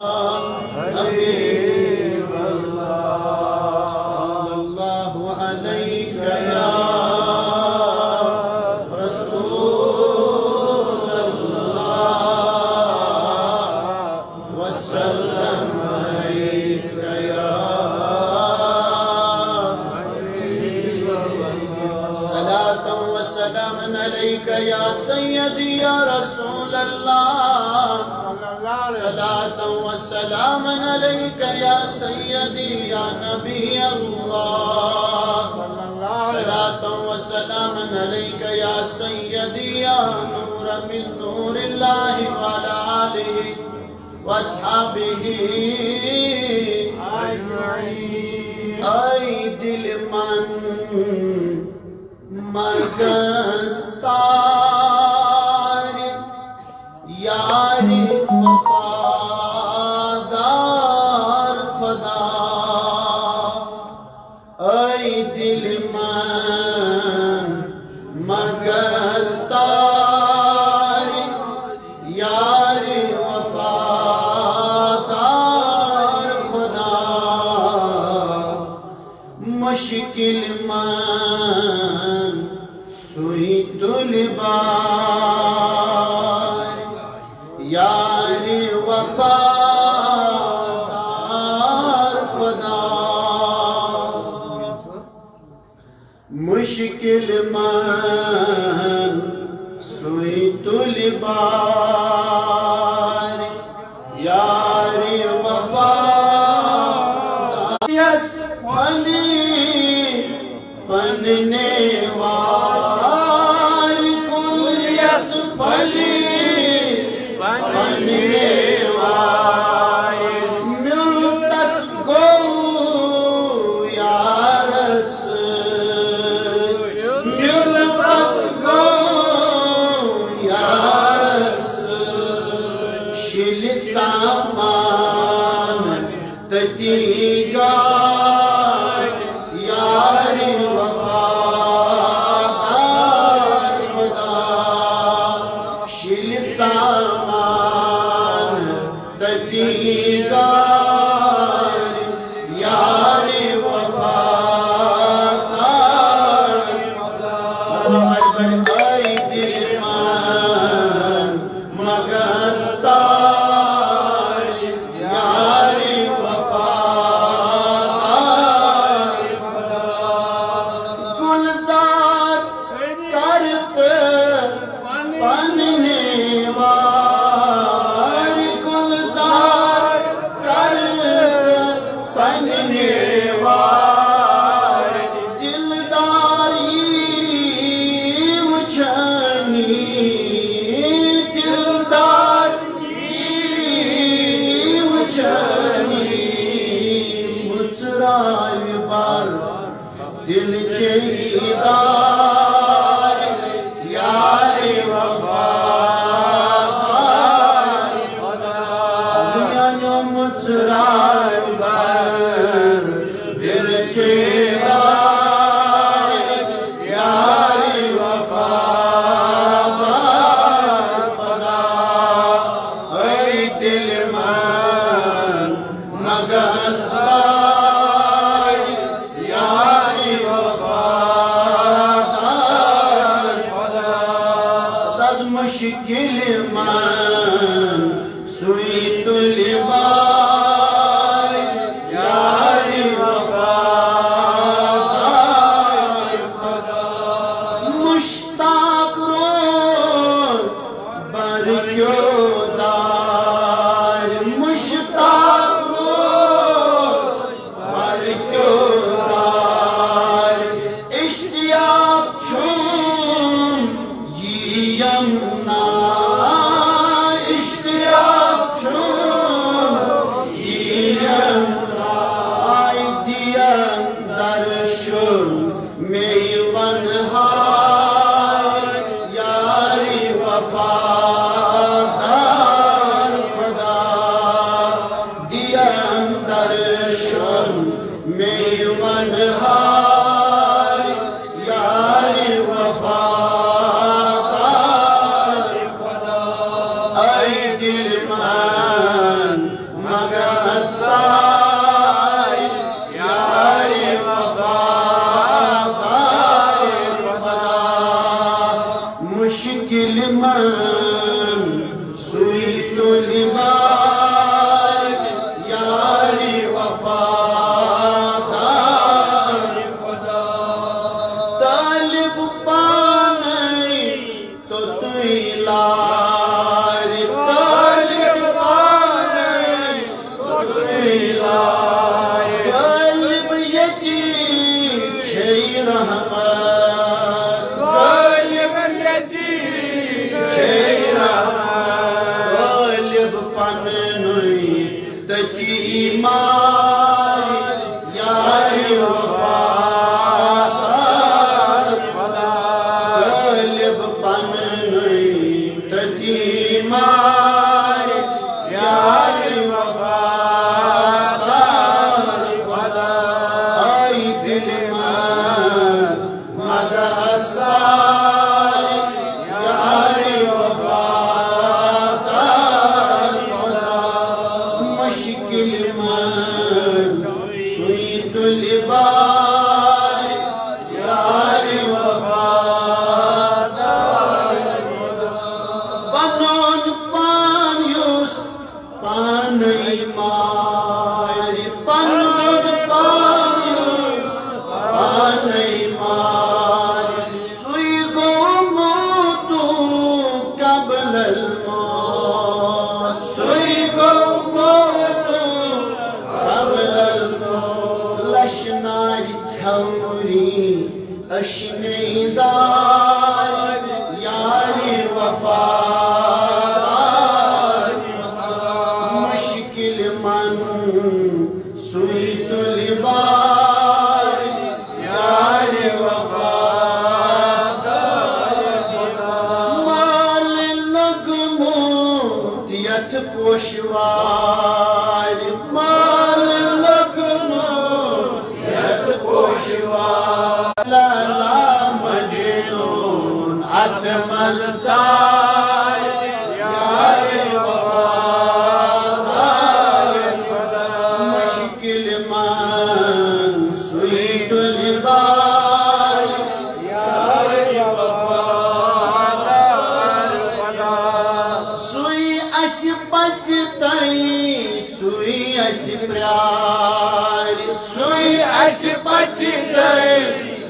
हबीब सल्लल्लाहु अलैका या रसूल अल्लाह वसल्लम अलैका या हबीब सलातन व सलामन अलैका या सय्यदी या रसूल अल्लाह सलातन व सलामन अलैका या सय्यदी या नबी अल्लाह सलातन व सलामन अलैका या सय्यदी या नूर मिन नूरिल्लाहि व अला आलिहि व अस्हाबिहि अजमईन। ऐ दिल मन मगस्तार यारी वफादार खुदा, ऐ दिल मन मगस्तार यारी वफादार खुदा, मुश्किल मन सुई तुलबार यारी वफादार खुदा, मुश्किल मन सुई तुलबार यारी वफादार, यस फली बनने वार कुल यस फली बनने वार, मिलतस गो यारस मिलतस गो यारस, शिल सामान ततीगा यारी वफादार खुदा, शिल सामान ततीगार यारी वफादार खुदा, ऐ दिल मन मगस्तार यारी वफादार खुदा, गुलजार करते बनने वार, गुलजार करते बनने वार, दिलदारी उछनी दिलदारी उछनी, मुस्राय बार दिल चेदार यारी वफादार खुदा, मुस्राय बार दिल चेदार यारी वफादार खुदा, ऐ दिल मन मगस्तार यारी वफादार खुदा, दस मुश्किल मन सुई तुलबार यारी वफादार खुदा, मुश्ताक रोज बरक्योदार, मुश्ताक रोज बरक्योदार, इश्तियाक छूम यमुना, इश्तियाक छूम यमुना, आई दिया दर्शन मेवनहार यारी वफादार खुदा, दिया दर्शन मेवनहार यारी वफादार खुदा, ऐ दिल मन हस्ताय यारे वफादार खुदा मुश्किल मन सुई तो लिबार यारे वफादार खुदा तालिब पाने तो तुई लार तालिब पाने तो तुई लार गालिब यकीन छे रहमत गालिब यकीन छे रहमत गालिब पन्नुई तकी ईमान यारे वफादार खुदा गालिब पन्नुई तकी ईमान यारे वफादार खुदा आई दिल में मदसार यारे वफादार खुदा मुश्किल में सुई तो लिबार यारे वफादार खुदा पनोन पानियुस पानई मार पनोन पानियुस पानई मार सुई गो मोतु कबलल मौत सुई गो मोतु कबलल मौत लशनाई छौरी अशनेदार यारे वफादार मुश्किल मन सुई तो लिबार यारे वफादार माल लगमो दियत पोशवार माल लगमो दियत पोशवार लाला मजनून अतमल सार यारे वफादार खुदा मुश्किल मन सुई तो लिबार यारे वफादार खुदा सुई अस पचतई सुई अस प्यार सुई अस पचतई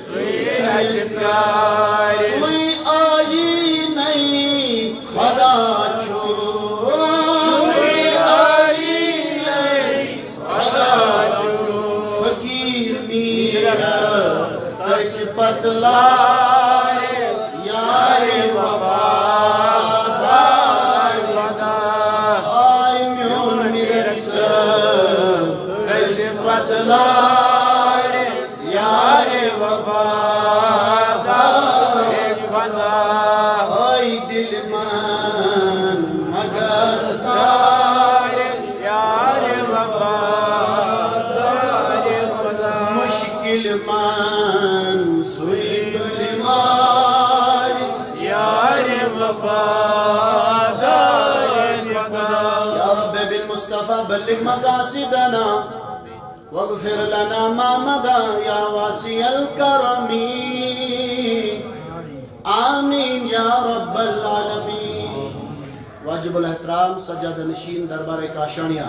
सुई अस प्यार सुई आई नहीं खुदा छो सुई आई नहीं खुदा छो फकीर मीरा दस बदलाए यारे वफादार खुदा आय म्योन मिरस दस बदलाए यारे वफादार खुदा आय दिल मन मगसार यारे वफादार खुदा मुश्किल मन सुई तो लिबार यारे वफादार खुदा या रब बिलमुस्तफा बल्लिग मकासिदना वगफिर लना मा मदा या वासिअल करमी आमीन या रब्बल आलमीन वाजिबुल एहतराम सज्जाद नशीन दरबार काशानिया